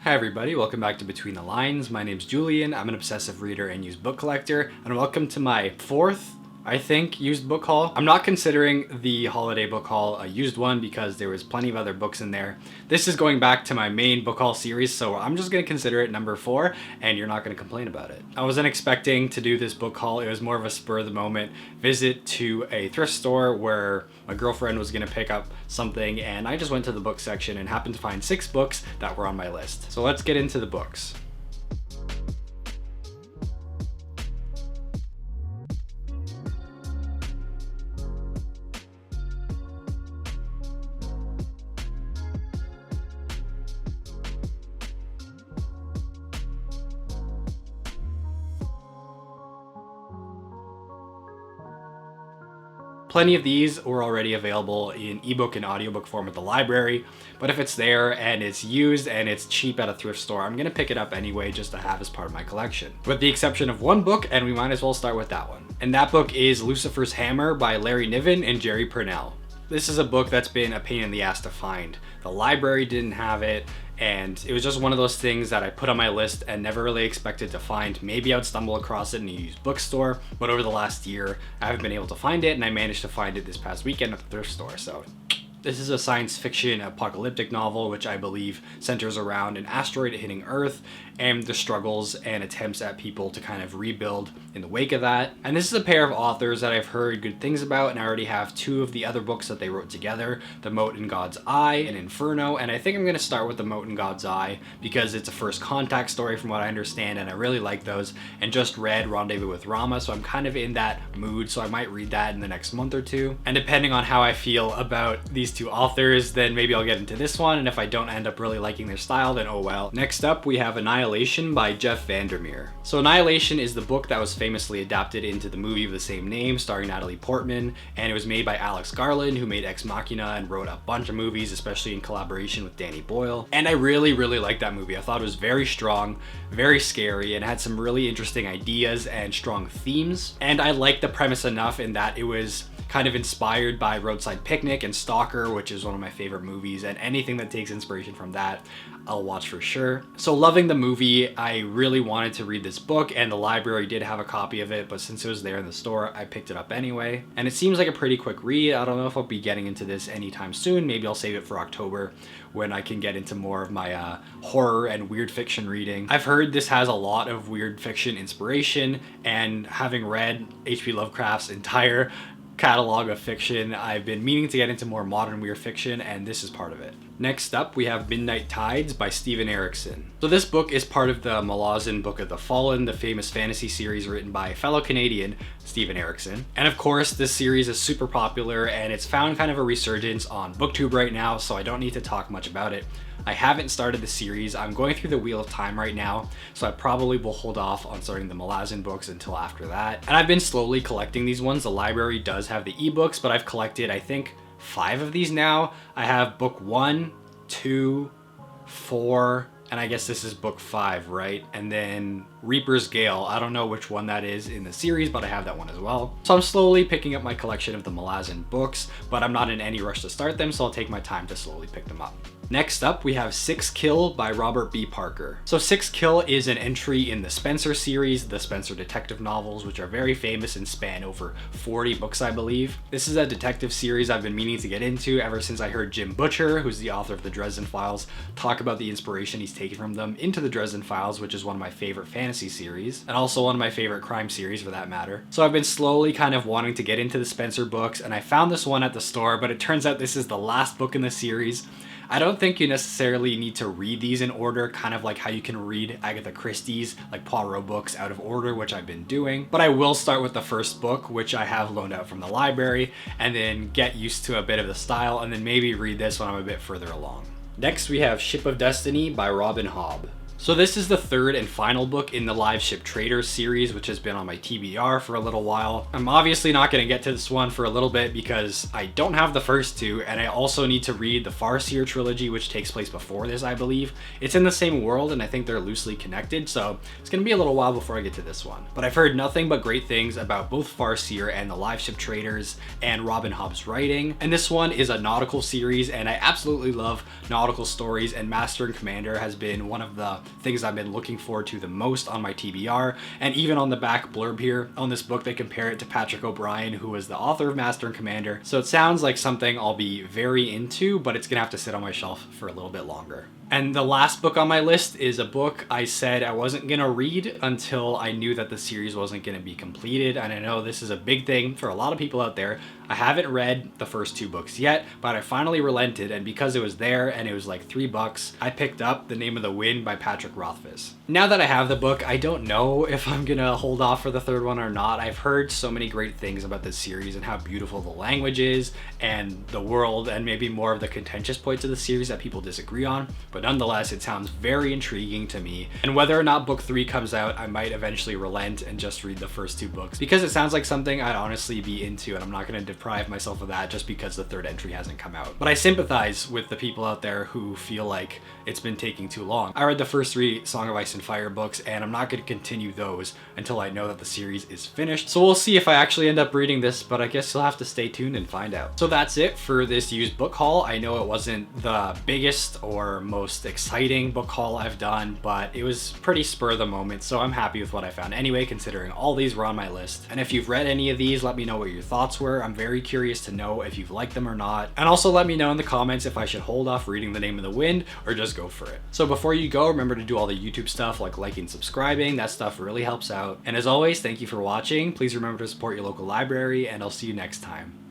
Hi everybody, welcome back to Between the Lines. My name's Julian, I'm an obsessive reader and used book collector, and welcome to my fourth, I think, used book haul. I'm not considering the holiday book haul a used one because there was plenty of other books in there. This is going back to my main book haul series, so I'm just gonna consider it number 4, and you're not gonna complain about it. I wasn't expecting to do this book haul. It was more of a spur of the moment visit to a thrift store where my girlfriend was gonna pick up something, and I just went to the book section and happened to find 6 books that were on my list. So let's get into the books. Plenty of these were already available in ebook and audiobook form at the library, but if it's there and it's used and it's cheap at a thrift store, I'm gonna pick it up anyway just to have as part of my collection. With the exception of one book, and we might as well start with that one. And that book is Lucifer's Hammer by Larry Niven and Jerry Purnell. This is a book that's been a pain in the ass to find. The library didn't have it, and it was just one of those things that I put on my list and never really expected to find. Maybe I would stumble across it in a used bookstore, but over the last year, I haven't been able to find it, and I managed to find it this past weekend at the thrift store, so. This is a science fiction apocalyptic novel which I believe centers around an asteroid hitting Earth and the struggles and attempts at people to kind of rebuild in the wake of that. And this is a pair of authors that I've heard good things about, and I already have 2 of the other books that they wrote together, The Mote in God's Eye and Inferno, and I think I'm going to start with The Mote in God's Eye because it's a first contact story from what I understand, and I really like those, and just read Rendezvous with Rama, so I'm kind of in that mood, so I might read that in the next month or 2. And depending on how I feel about these 2 authors, then maybe I'll get into this one, and if I don't end up really liking their style, then oh well. Next up, we have Annihilation by Jeff Vandermeer. So Annihilation is the book that was famously adapted into the movie of the same name, starring Natalie Portman, and it was made by Alex Garland, who made Ex Machina and wrote a bunch of movies, especially in collaboration with Danny Boyle. And I really liked that movie. I thought it was very strong, very scary, and had some really interesting ideas and strong themes. And I liked the premise enough in that it was kind of inspired by Roadside Picnic and Stalker, which is one of my favorite movies, and anything that takes inspiration from that, I'll watch for sure. So loving the movie, I really wanted to read this book, and the library did have a copy of it, but since it was there in the store, I picked it up anyway. And it seems like a pretty quick read. I don't know if I'll be getting into this anytime soon. Maybe I'll save it for October when I can get into more of my horror and weird fiction reading. I've heard this has a lot of weird fiction inspiration, and having read H.P. Lovecraft's entire catalog of fiction, I've been meaning to get into more modern weird fiction, and this is part of it. Next up, we have Midnight Tides by Steven Erikson. So this book is part of the Malazan Book of the Fallen, the famous fantasy series written by fellow Canadian Steven Erikson. And of course, this series is super popular, and it's found kind of a resurgence on BookTube right now, so I don't need to talk much about it. I haven't started the series. I'm going through the Wheel of Time right now, so I probably will hold off on starting the Malazan books until after that. And I've been slowly collecting these ones. The library does have the ebooks, but I've collected, I think, 5 of these now. I have book 1, 2, 4, and I guess this is book 5, right? And then Reaper's Gale. I don't know which one that is in the series, but I have that one as well. So I'm slowly picking up my collection of the Malazan books, but I'm not in any rush to start them, so I'll take my time to slowly pick them up. Next up, we have Six Kill by Robert B. Parker. So Six Kill is an entry in the Spencer series, the Spencer detective novels, which are very famous and span over 40 books, I believe. This is a detective series I've been meaning to get into ever since I heard Jim Butcher, who's the author of the Dresden Files, talk about the inspiration he's taken from them into the Dresden Files, which is one of my favorite fantasy series, and also one of my favorite crime series for that matter. So I've been slowly kind of wanting to get into the Spencer books, and I found this one at the store, but it turns out this is the last book in the series. I don't think you necessarily need to read these in order, kind of like how you can read Agatha Christie's, like Poirot books out of order, which I've been doing. But I will start with the first book, which I have loaned out from the library, and then get used to a bit of the style, and then maybe read this when I'm a bit further along. Next, we have Ship of Destiny by Robin Hobb. So this is the third and final book in the Live Ship Traders series, which has been on my TBR for a little while. I'm obviously not going to get to this one for a little bit because I don't have the first two, and I also need to read the Farseer trilogy, which takes place before this, I believe. It's in the same world, and I think they're loosely connected, so it's going to be a little while before I get to this one. But I've heard nothing but great things about both Farseer and the Live Ship Traders and Robin Hobb's writing. And this one is a nautical series, and I absolutely love nautical stories, and Master and Commander has been one of the things I've been looking forward to the most on my TBR. And even on the back blurb here on this book, they compare it to Patrick O'Brian, who was the author of Master and Commander. So it sounds like something I'll be very into, but it's gonna have to sit on my shelf for a little bit longer. And the last book on my list is a book I said I wasn't gonna read until I knew that the series wasn't gonna be completed. And I know this is a big thing for a lot of people out there. I haven't read the first two books yet, but I finally relented, and because it was there and it was like $3, I picked up The Name of the Wind by Patrick Rothfuss. Now that I have the book, I don't know if I'm gonna hold off for the third one or not. I've heard so many great things about this series and how beautiful the language is and the world, and maybe more of the contentious points of the series that people disagree on, but nonetheless, it sounds very intriguing to me. And whether or not book 3 comes out, I might eventually relent and just read the first 2 books, because it sounds like something I'd honestly be into, and I'm not gonna deprive myself of that just because the third entry hasn't come out. But I sympathize with the people out there who feel like it's been taking too long. I read the first 3 Song of Ice and Fire books, and I'm not going to continue those until I know that the series is finished. So we'll see if I actually end up reading this, but I guess you'll have to stay tuned and find out. So that's it for this used book haul. I know it wasn't the biggest or most exciting book haul I've done, but it was pretty spur of the moment, so I'm happy with what I found anyway, considering all these were on my list. And if you've read any of these, let me know what your thoughts were. I'm very curious to know if you've liked them or not. And also let me know in the comments if I should hold off reading The Name of the Wind or just go for it. So before you go, remember to do all the YouTube stuff like liking and subscribing. That stuff really helps out. And as always, thank you for watching. Please remember to support your local library, and I'll see you next time.